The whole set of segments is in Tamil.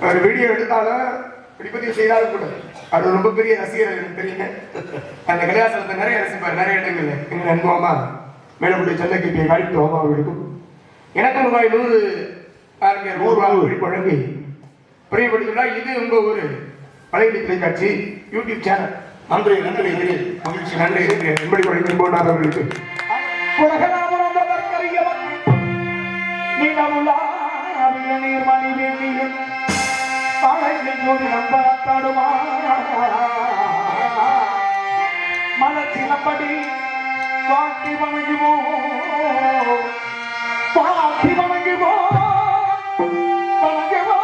ஒரு வீடியோ எடுத்தாலும் இப்படி செய்தாலும் கூட அது ரொம்ப பெரிய ரசிகர் எனக்கு தெரியுங்க. அந்த கல்யாணத்தை நிறைய ரசிப்பார் நிறைய இடங்கள்ல. எங்க அன்புமா மேலப்படி செல்லக்கிட்டிய காலிட்டு ஓமா அவர்களுக்கும் எனக்கு ரூபாய் 100 100 வழங்கி பிரியப்படுத்தினா இது உங்க ஒரு பழைய தொலைக்காட்சி யூடியூப் சேனல். நன்றி நன்றி மகிழ்ச்சி நன்றி என்படி வழங்கி போனார் அவர்களுக்கு மலர்ச்சிலப்படி வாட்டி வணங்குவோ பாட்டி வணங்குவோ வணங்குவோ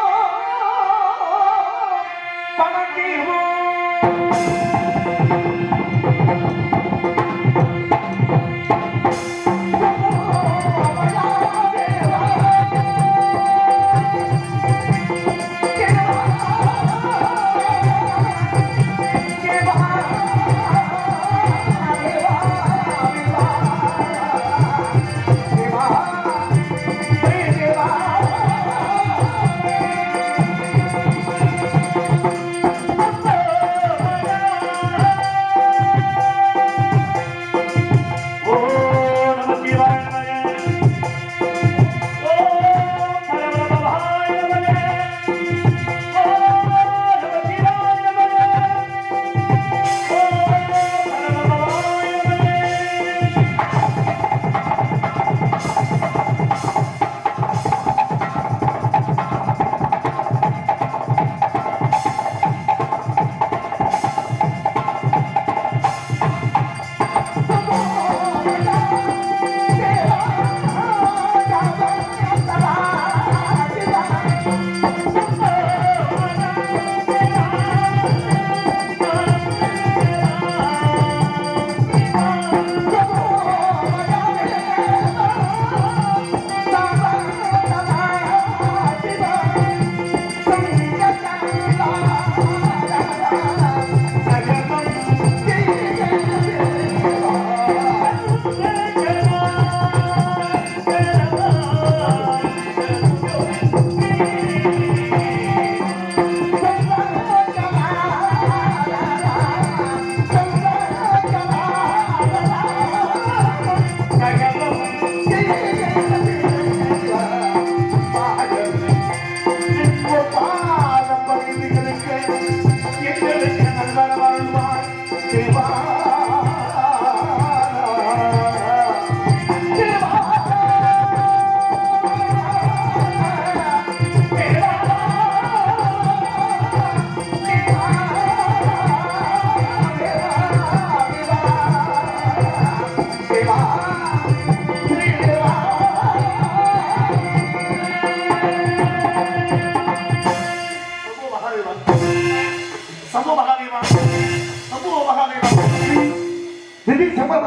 வணங்குவோ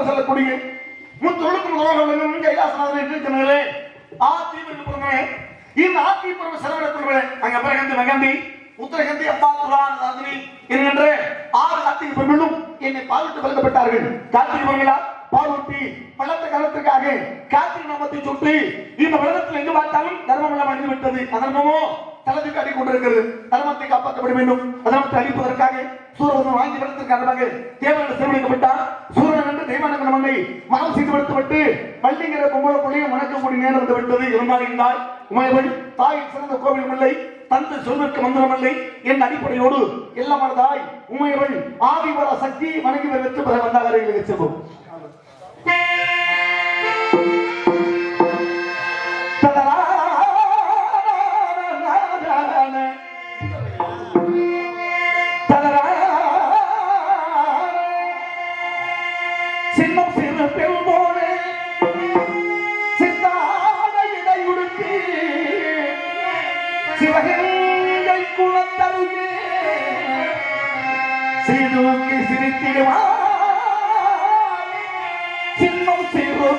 சொல்லக்கூடிய முத்தொழுக்கும் உலகம் கைலாசநாதன் இருக்கிறார்களே இந்த ஆத்திபுரம் செலவிடப்படுவது அங்க பிரகந்தி மகந்தி உத்தரகந்தி அப்பாத்துரானி என்கின்ற 6 கார்த்திகை பெண்களும் என்னை பாலிட்டு வழங்கப்பட்டார்கள். கார்த்திகை பெண்களா பாலூட்டி பள்ளத்த காலத்திற்காக கார்த்திகை நாமத்தை சுற்றி இந்த உலகத்தில் எங்கு பார்த்தாலும் தர்மம் அழிந்து விட்டது. அதனமோ தளத்துக்கு அடி கொண்டிருக்கிறது. தர்மத்தை காப்பாற்றப்பட வேண்டும். அதனத்தை அழிப்பதற்காக சூரவதன் வாங்கி வளர்த்திருக்காங்க. தேவர்கள் சிறுமைக்கப்பட்டார். சூரன் என்று தெய்வான மண்ணை மனம் செய்து விடுத்துவிட்டு பள்ளிங்கிற பொம்பளை பிள்ளையை மணக்கக்கூடிய நேரம் வந்து விட்டது. இருந்தால் உமையவள் தாய் சிறந்த கோவிலும் இல்லை, தந்தை சொல்வதற்கு மந்திரம் இல்லை என்ற அடிப்படையோடு எல்லாமான தாய் உமையவள் ஆதிவர சக்தி வணங்கி வெற்றி பெற வந்தார்கள். செல்வோம் சிவகங்கை குளத்தருகே சிறுக்கி சிரித்திடுவார் சின்னம் சிறு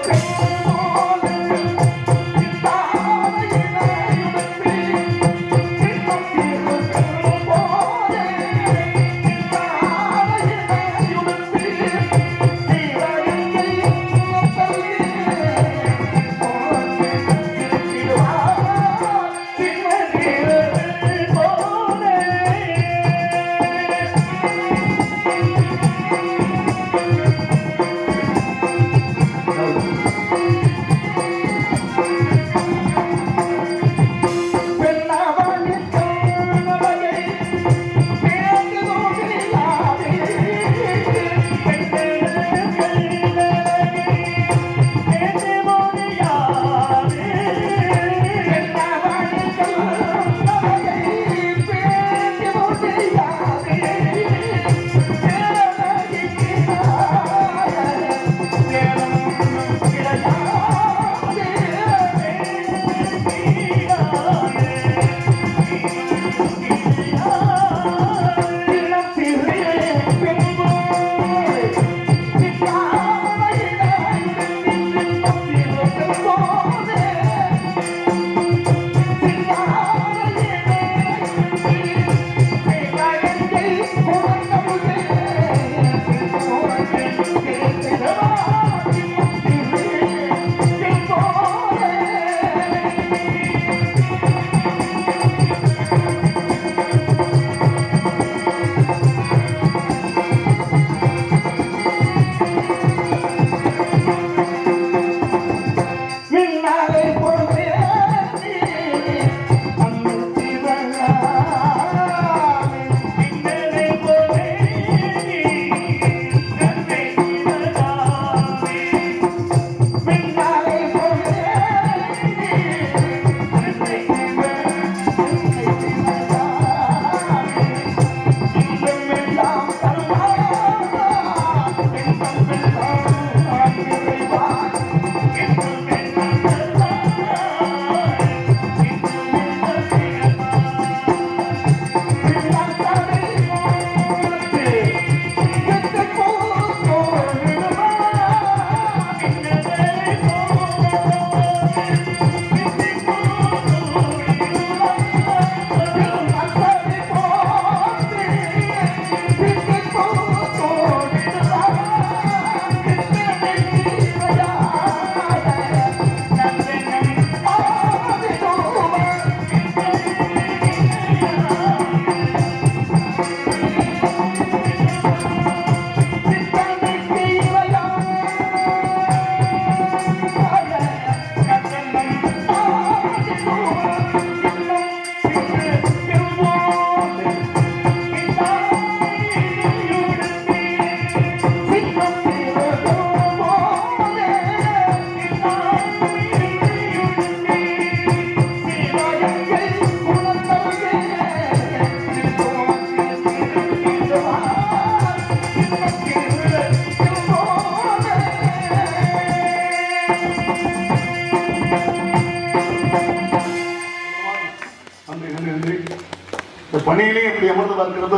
பணியிலையும் இப்படி அமர்ந்து பார்க்கிறப்ப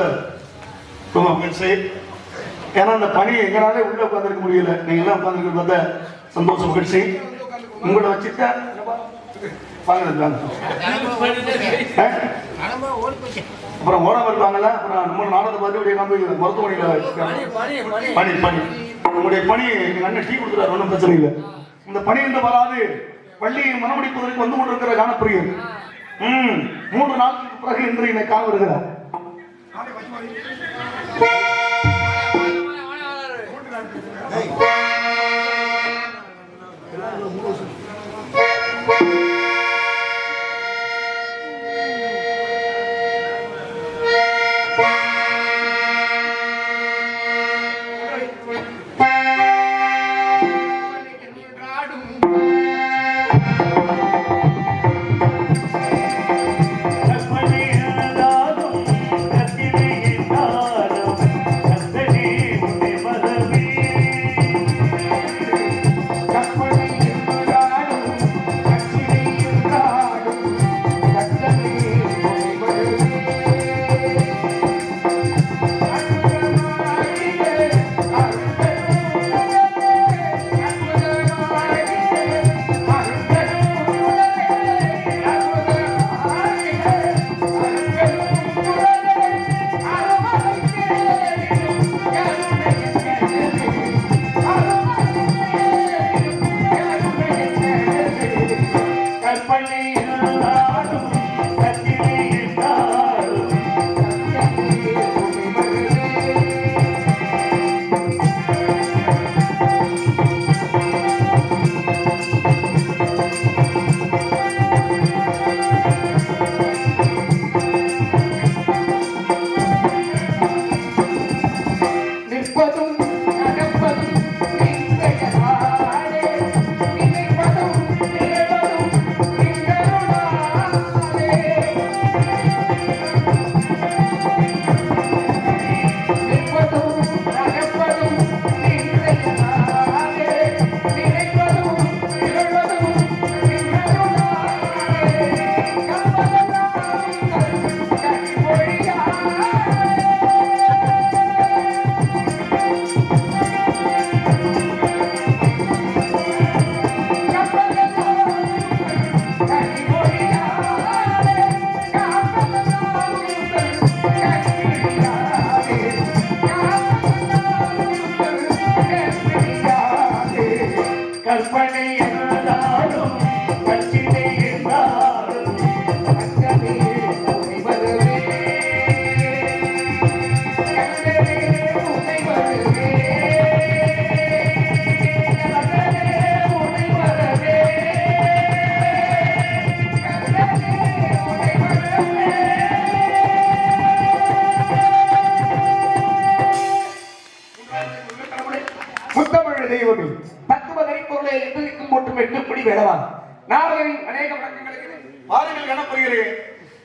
ரொம்ப மகிழ்ச்சி. ஏன்னா அந்த பணி எங்களாலே உள்ள உட்காந்துருக்க முடியல, நீங்க எல்லாம் உட்காந்துருக்க பார்த்தா சந்தோஷம் மகிழ்ச்சி. உங்களோட வச்சுட்டா அப்புறம் ஓடாம இருப்பாங்கல்ல, அப்புறம் நம்ம நாடகத்தை பார்த்து நம்ம மருத்துவமனையில பணி பணி உங்களுடைய பணி எங்க அண்ணன் டீ கொடுத்துறாரு, ஒன்றும் பிரச்சனை இல்லை. இந்த பணி என்று வராது பள்ளியை மனமுடிப்பதற்கு வந்து கொண்டிருக்கிற காணப்பிரியர் 3 நாட்களுக்கு பிறகு இன்று என்னை காண வருகிறார்.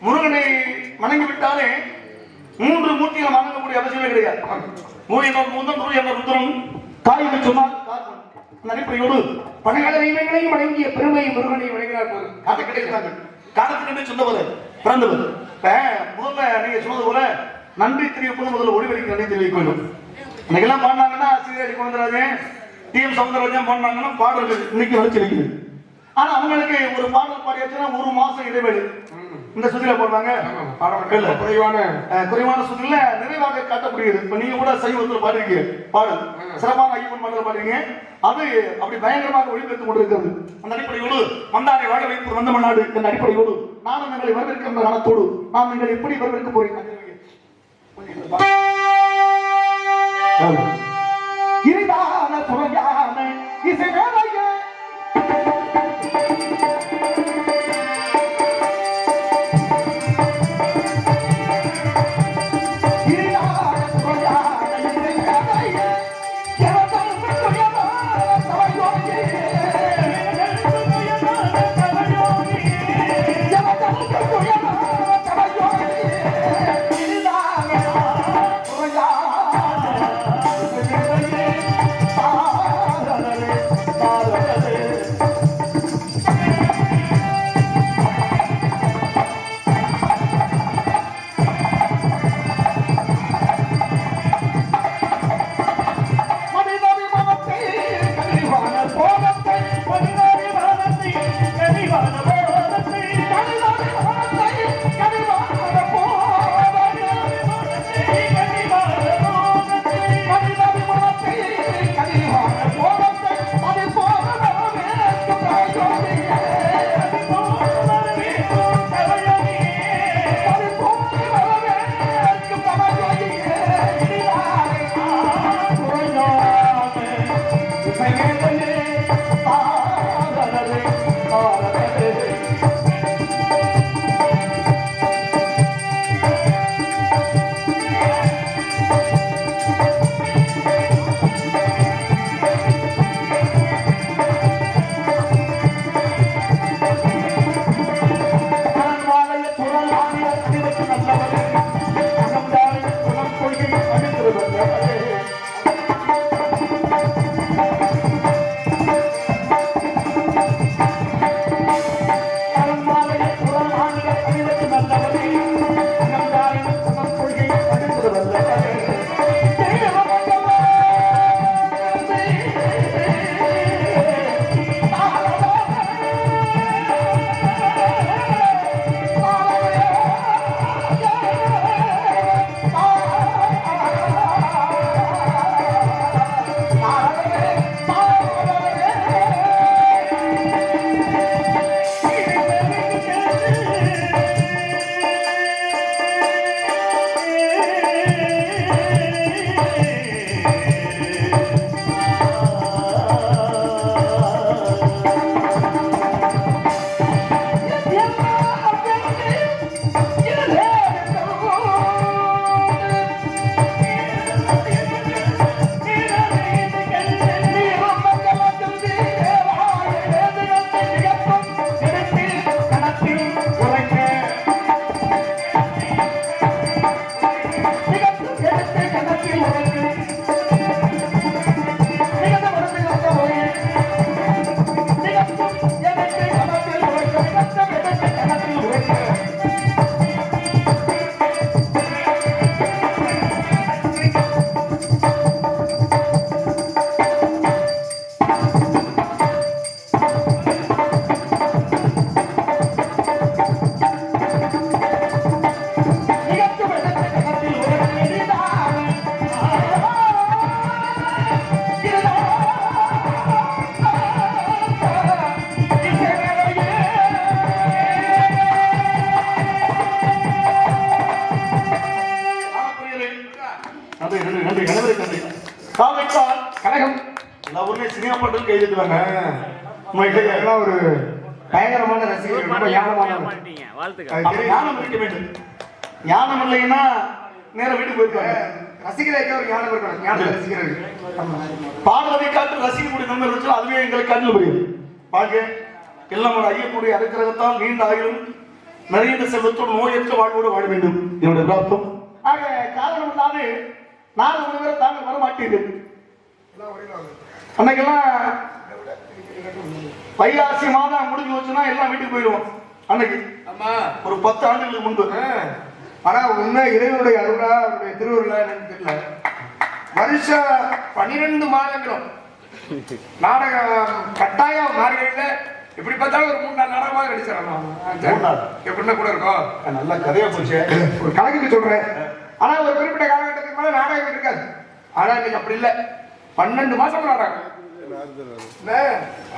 முருகனை வணங்கி விட்டாலே 3 மூர்த்திகளை வணங்கக்கூடிய அவசியமே கிடையாது. காய்க்கு சொன்னால் அடிப்படையோடு பணங்கள தெய்வங்களையும் வணங்கிய பெருமை முருகனை வணங்கினார் போது அது கிடைக்கிறாங்க. காலத்துக்கு சொன்னவர் பிறந்தவர். முதல்ல நீங்க சொன்னது போல நன்றி தெரிவிப்பது முதல்ல ஒளிவெளிக்கு நன்றி தெரிவிக்க வேண்டும். இன்னைக்கெல்லாம் பாடினாங்கன்னா சீரடி கொண்டாரு டிஎம் சவுந்தரராஜன் பாடினாங்கன்னா பாடல்கள் இன்னைக்கு நினைச்சிருக்குது. ஆனா அவங்களுக்கு ஒரு பாடல் பாடியாச்சுன்னா 1 மாசம் இடைவெளி இந்த சுதில போடுறாங்க. குறைவான சுதில நிறைவாக காட்டக்கூடியது. இப்ப நீங்க கூட சைவத்துல பாடுறீங்க பாடல் சிறப்பான ஐயப்பன் பாடல் பாடுறீங்க. அது அப்படி பயங்கரமாக ஒளிபெற்றுக் கொண்டிருக்கிறது. அந்த அடிப்படையோடு வந்தாரை வாழ வைப்பது வந்த மன்னாடு என்ற அடிப்படையோடு நானும் எங்களை வரவேற்கின்ற காலத்தோடு நாம் எங்களை எப்படி வரவேற்க போறீங்க இறைதான துணையான இசை வேலையே கழகம் எல்லா ஊர்லயும் சினிமா பாட்டு கைதுக்குவாங்க. எல்லாம் ஒரு பயங்கரமான ரசிகர்கள், ரொம்ப ஞானமானவங்க. ஞானம் இருக்க வேண்டும். ஞானம் இல்லைன்னா நேரம் வீட்டுக்கு போயிருக்காங்க. ரசிகர்களுக்கு ஒரு ஞானம் இருக்கணும். ஞானம் ரசிகர்கள் பாடுவதை காட்டு ரசிக்கக்கூடிய நன்மை இருந்துச்சு, அதுவே எங்களுக்கு கண்ணில் புரியுது. பாருங்க, எல்லாம் ஐயக்கூடிய அனுக்கிரகத்தால் நீண்ட ஆயுளும் நிறைந்த செல்வத்தோடு நோயற்ற வாழ்வோடு வாழ வேண்டும் என்னுடைய பிரார்த்தம். ஆக காரணம் இல்லாது நான் ஒரு பேரை தாங்கள் வர மாட்டீர்கள். அன்னைக்கெல்லாம் வைகாசி மாதம் முடிஞ்சு வச்சுன்னா எல்லாம் வீட்டுக்கு போயிடுவோம். அன்னைக்கு ஒரு 10 ஆண்டுகளுக்கு முன்பு. ஆனா உண்மை இறைவனுடைய அருளா அவருடைய திருவுருளா எனக்கு தெரியல. வருஷம் 12 மாதங்களும் நாடகம் கட்டாயம் மாறுகளில் எப்படி பார்த்தாலும் ஒரு 3-4 நாடகமாக நடிச்சிடலாம். எப்படின்னா கூட இருக்கும். நல்ல கதையா போச்சு. ஒரு கணக்குக்கு சொல்றேன். ஆனா ஒரு குறிப்பிட்ட காலகட்டத்துக்கு மேல நாடகம் இருக்காது. ஆனா இன்னைக்கு அப்படி இல்லை. 12 மாசம் நாடகம்.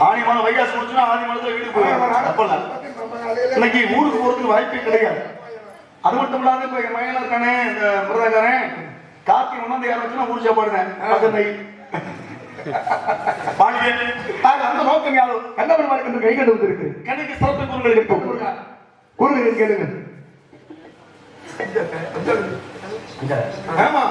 ஆணி மாதம் வைகாசி முடிச்சுன்னா ஆணி மாதத்துல வீட்டுக்கு போயிடும். இன்னைக்கு ஊருக்கு போறதுக்கு வாய்ப்பே கிடையாது. அது மட்டும் இல்லாத இப்ப என் மகன் இருக்கானே, இந்த மிருதக்காரன் கார்த்திகை 1ஆம் தேதி வச்சுன்னா ஊர் சாப்பாடுறேன். அந்த நோக்கம் யாரும் கண்டவன் கை கண்டு இருக்கு. கணக்கு சிறப்பு கூறுகள் இருக்கும். கூறுகள் கேளுங்க. ஆமா,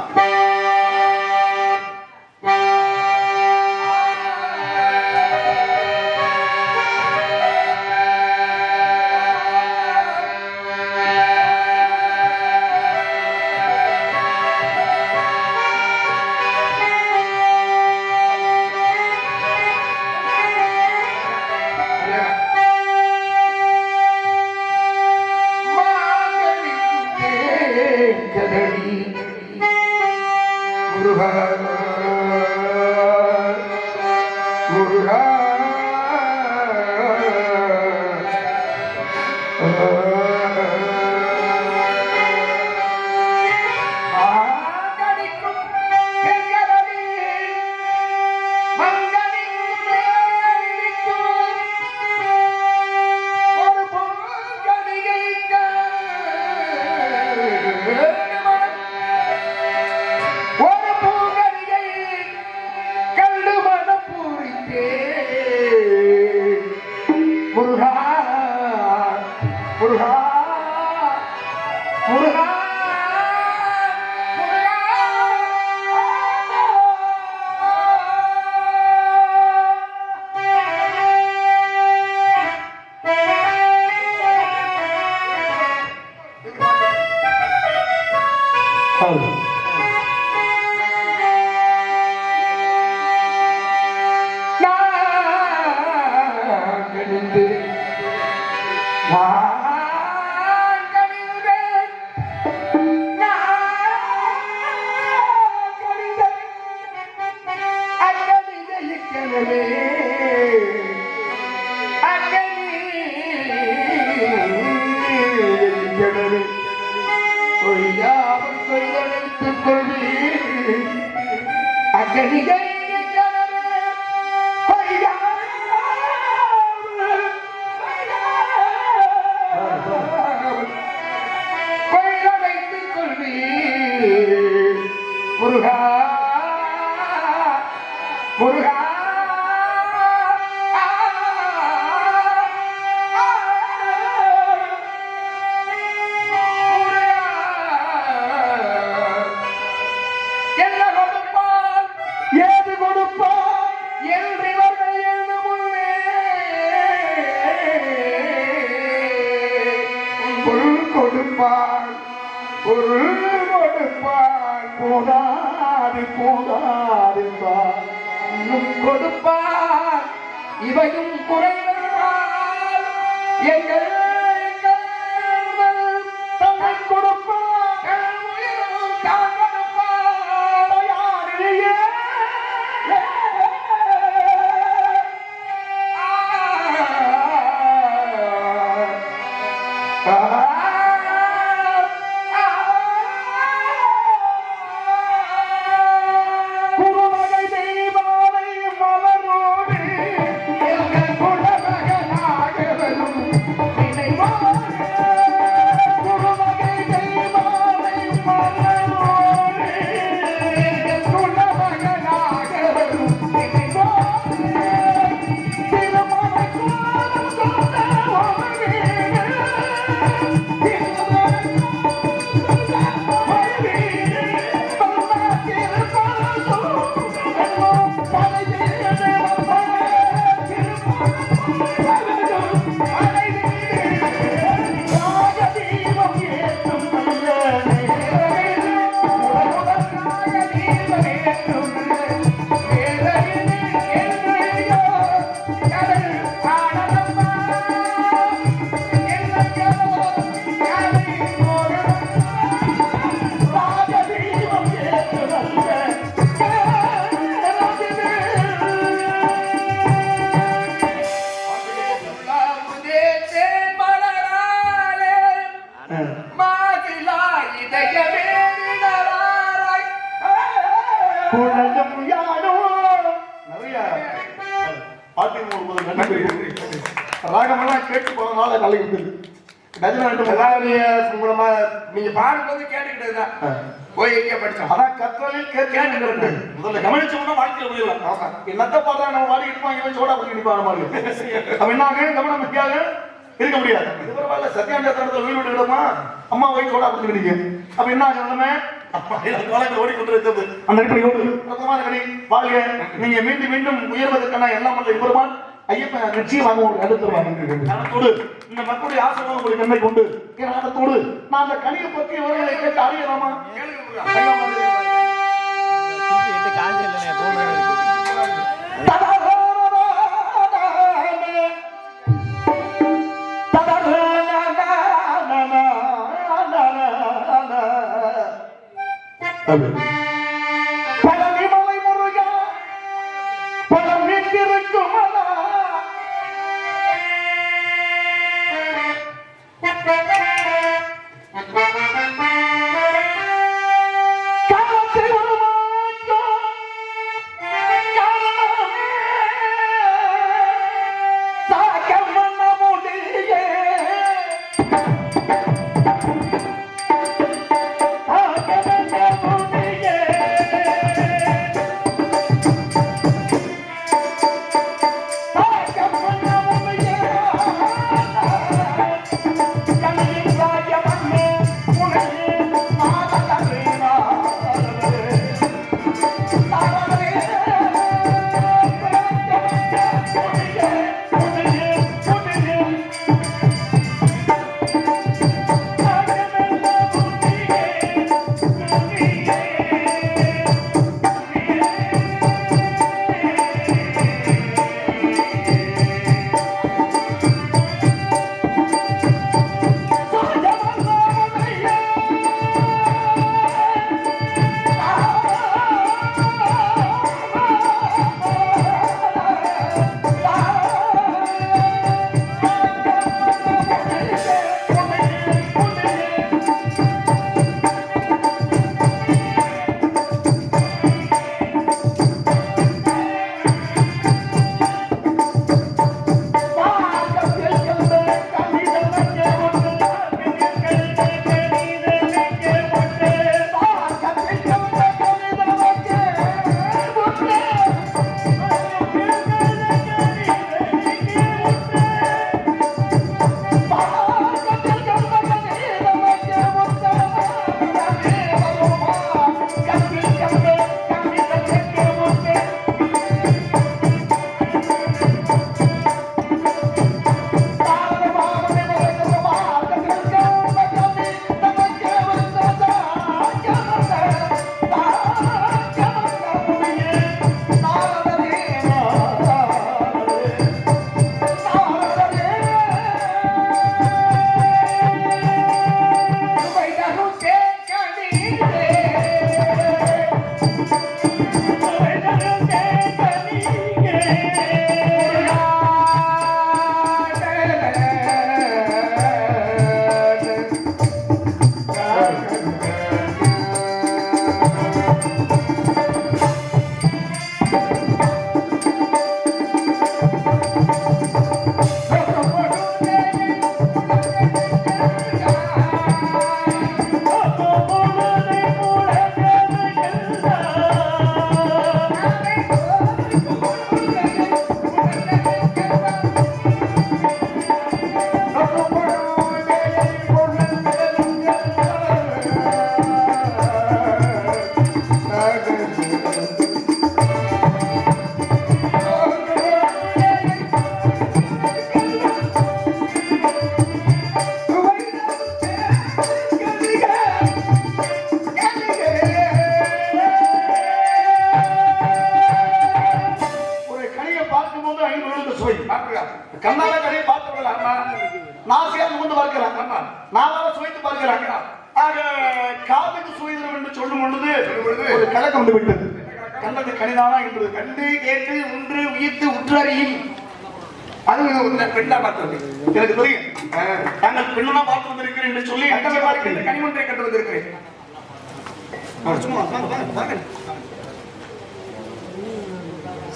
இவையும் குறைந்தால் எங்கள் குருமகை தெய்வானை மலரோடு எங்கள் குலமகனாக வரும் நினைவாக. குருமகை தெய்வானை மலரோடு எங்கள் குலமகனாக வரும் நினைவாக. திருமண கோலம் கொண்ட ஒரு வீடு, திருமண குழலும் யானோ நிறைய ராகமெல்லாம் கேட்டு போனதால நல்லது மூலமா நீங்க பாடும்போது கேட்டுக்கிட்டதுதான் போய் எங்கே படிச்சோம். அதான் கற்றலில் கேட்கிறது முதல்ல கவனிச்சோம்னா வாழ்க்கையில போயிடலாம். என்னத்த பார்த்தா நம்ம பாடிக்கிட்டு இவன் சோடா பண்ணி நிற்பாங்க மாதிரி அப்ப என்னாக கவனம் முக்கியாக இருக்க முடியாது. இது பரவாயில்ல சத்தியாண்டத்தில் வீடு விட்டுக்கிடமா அம்மா போய் சோடா பண்ணி நிற்க அப்ப என்ன ஆகுதுமே ஓடிக்கொண்டிருக்கிறது அந்த வாழ்க. நீங்க மீண்டும் மீண்டும் உயர்வதற்கான எல்லாம் வல்ல இவருமான் ஐயப்பன் நிச்சயமாக உங்களுக்கு அடுத்துருவாங்க. இந்த மக்களுடைய ஆசிரியர் உங்களுக்கு நன்மை கொண்டு காரணத்தோடு நான் அந்த கனியை பற்றி இவர்களை கேட்டு அறியலாமா? பழனிமலை முருகா பழம் வீட்டிருக்கும் பார்க்கிறான். ஆமா. நாவால சுவைத்து பார்க்கிறாங்க. ஆக காதுக்கு சுவைதரும் என்று சொல்லும் பொழுது ஒரு கலக்கம் வந்து விட்டது. கண்டது கனிதானா என்று கண்டு கேட்டு ஒன்று உயிர்த்து உற்றறியும். அது பெண்ணா பார்த்தது எனக்கு தெரியும். நாங்கள் பெண்ணா பார்த்து வந்திருக்கிறேன் என்று சொல்லி கனிமொன்றை கண்டு வந்திருக்கிறேன்.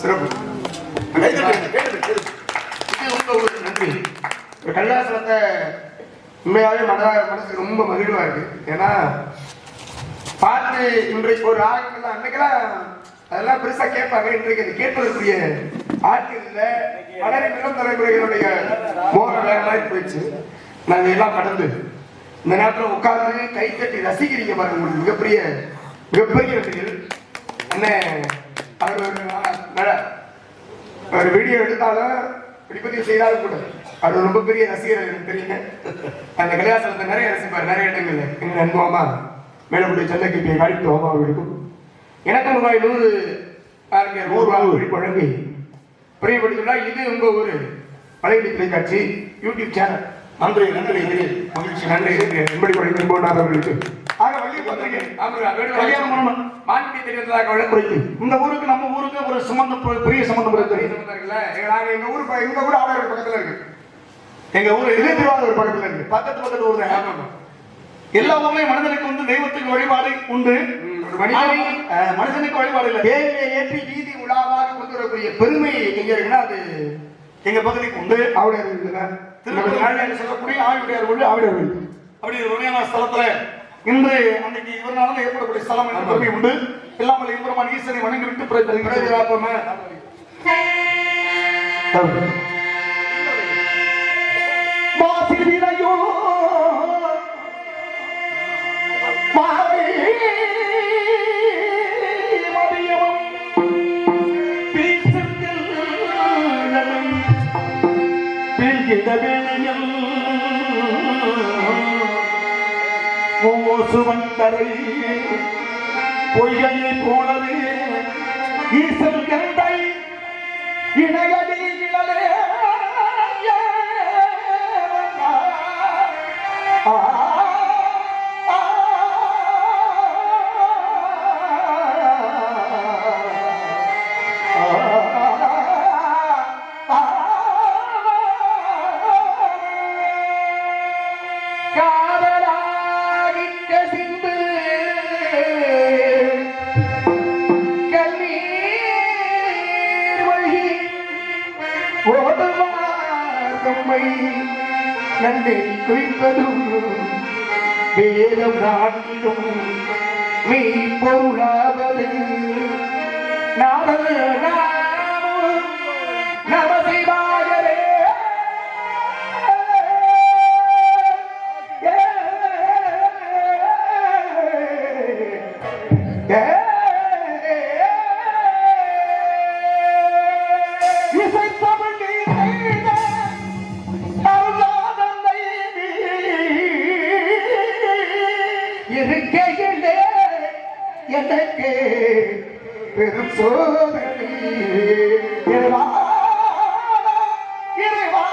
சிறப்பு. நன்றி. கல்யாசனத்தை உண்மையாவே மனசுக்கு ரொம்ப மகிழ்வா இருக்கு. ஏன்னா பாட்டு இன்றைக்கு ஒரு ஆட்கள் அன்னைக்கெல்லாம் அதெல்லாம் பெருசா கேட்பாங்க. இன்றைக்கு அது கேட்பதற்குரிய ஆட்கள் இல்லை. வளரை இளம் தலைமுறைகளுடைய மோக வேற மாதிரி போயிடுச்சு. நாங்க எல்லாம் கடந்து இந்த நேரத்தில் உட்கார்ந்து கை தட்டி ரசிக்கிறீங்க பாருங்க. உங்களுக்கு மிகப்பெரிய வெற்றிகள் என்ன. ஒரு வீடியோ எடுத்தாலும் வெளிப்பதிவு செய்தாலும் கூட அவர் ரொம்ப பெரிய ரசிகர் எனக்கு தெரியுங்க. அந்த கல்யாசனத்தை நிறைய ரசிப்பார் நிறைய இடங்கள்ல. எங்க அன்பு அம்மா மேலப்படி சென்னைக்கு காலிட்டு அம்மா இருக்கும். எனக்கும் ரூபாய் 100 வழங்கி பிரியப்படுத்தினா இது உங்க ஊரு பழைய தொலைக்காட்சி யூடியூப் சேனல். நன்றி நன்றி மகிழ்ச்சி. நன்றி என்படி அவர்களுக்கு. ஆக வள்ளி பத்திரிகை கல்யாணம் பண்ணணும் மாநில தெரிவித்ததாக வழக்குறைக்கு இந்த ஊருக்கு நம்ம ஊருக்கு ஒரு சம்பந்தம் பெரிய சம்பந்தம் இருக்கு. எங்க ஊர் ஆடவர் பக்கத்துல இருக்கு. எங்க ஊர் திருவாரூர் பக்கத்துல இருக்கு. பக்கத்து ஊர். எல்லா ஊர்லயும் மனிதனுக்கு வந்து தெய்வத்துக்கு வழிபாடு உண்டு. மனுஷனுக்கு வழிபாடு இல்லை. தேவையை ஏற்றி வீதி உலாவாக கொண்டு வரக்கூடிய பெருமை எங்க இருக்குன்னா அது எங்க பகுதிக்கு உண்டு. ஆவுடையார் சொல்லக்கூடிய ஆவுடையார் உண்டு. ஆவுடையார் அப்படி ஒரு வகையான ஸ்தலத்துல இன்று அன்னைக்கு இவரால் ஏற்படக்கூடிய ஸ்தலம் என்ற பெருமை உண்டு. இல்லாமல் எம்பெருமான் ஈசனை வணங்கி விட்டு சுவந்தரை பொய்கையை போலவே ஈசல் கண்டை இணையடி நிழலே நன்மை குறிப்பதும் வேதம் நாட்டிலும் மெய் பொருளாவது நமசிவாயரே. எனக்கு பெரும் சோதனை இறைவா இறைவா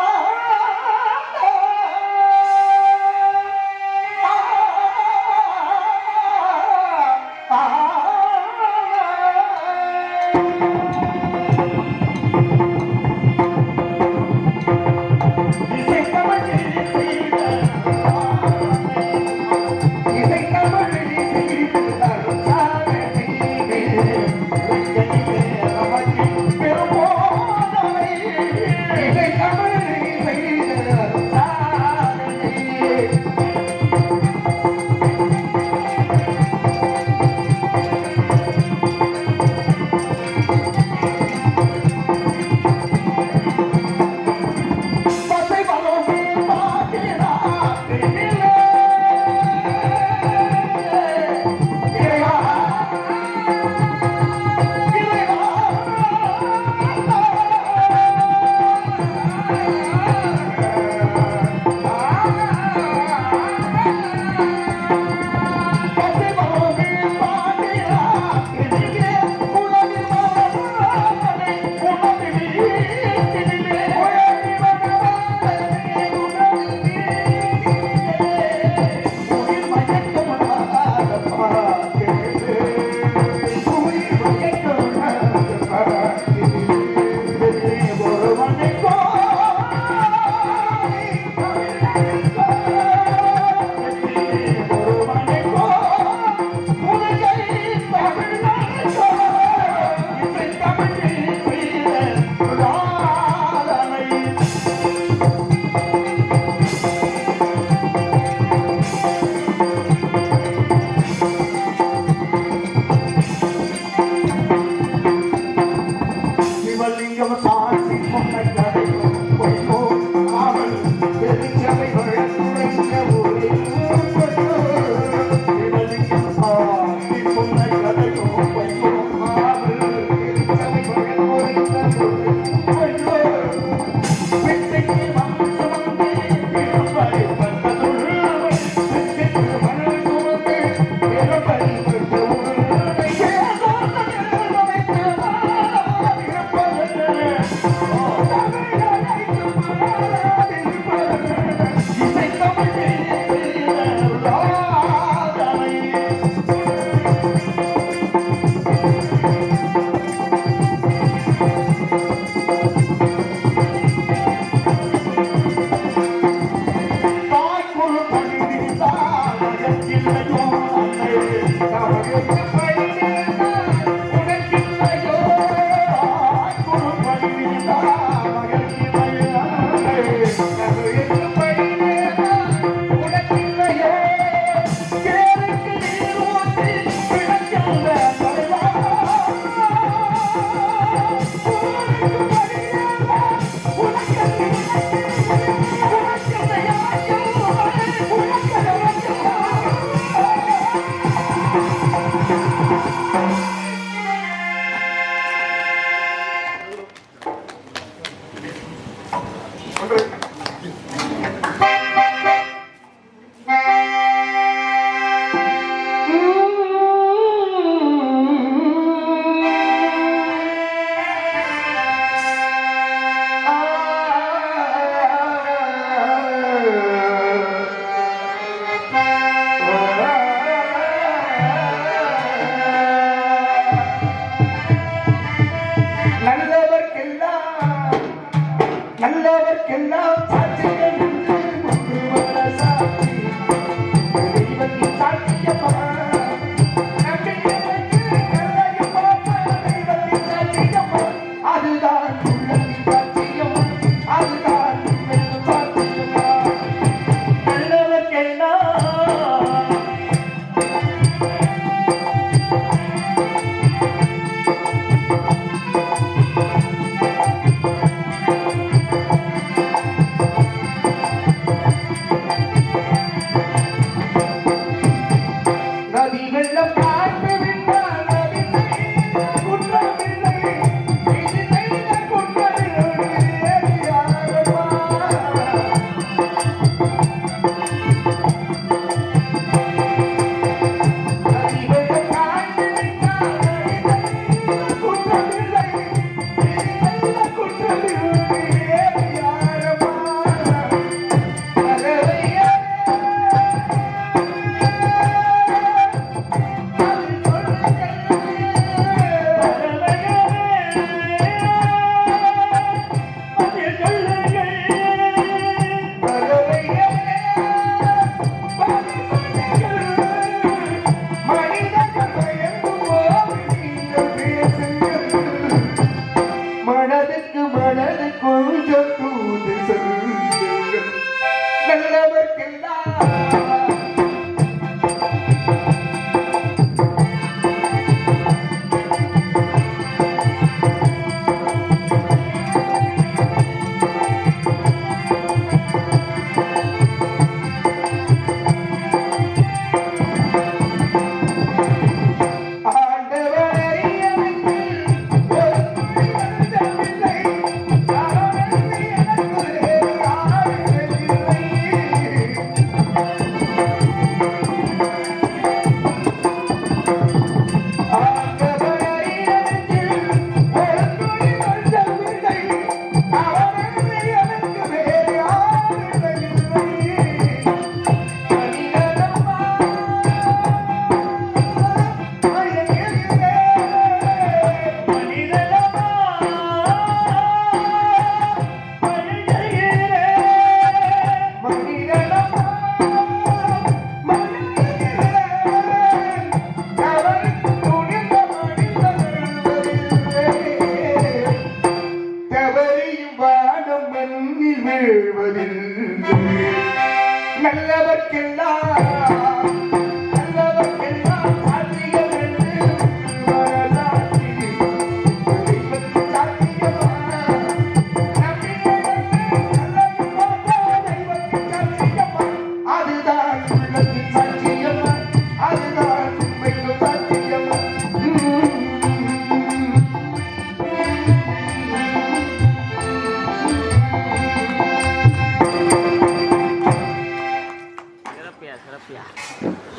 பெருமோ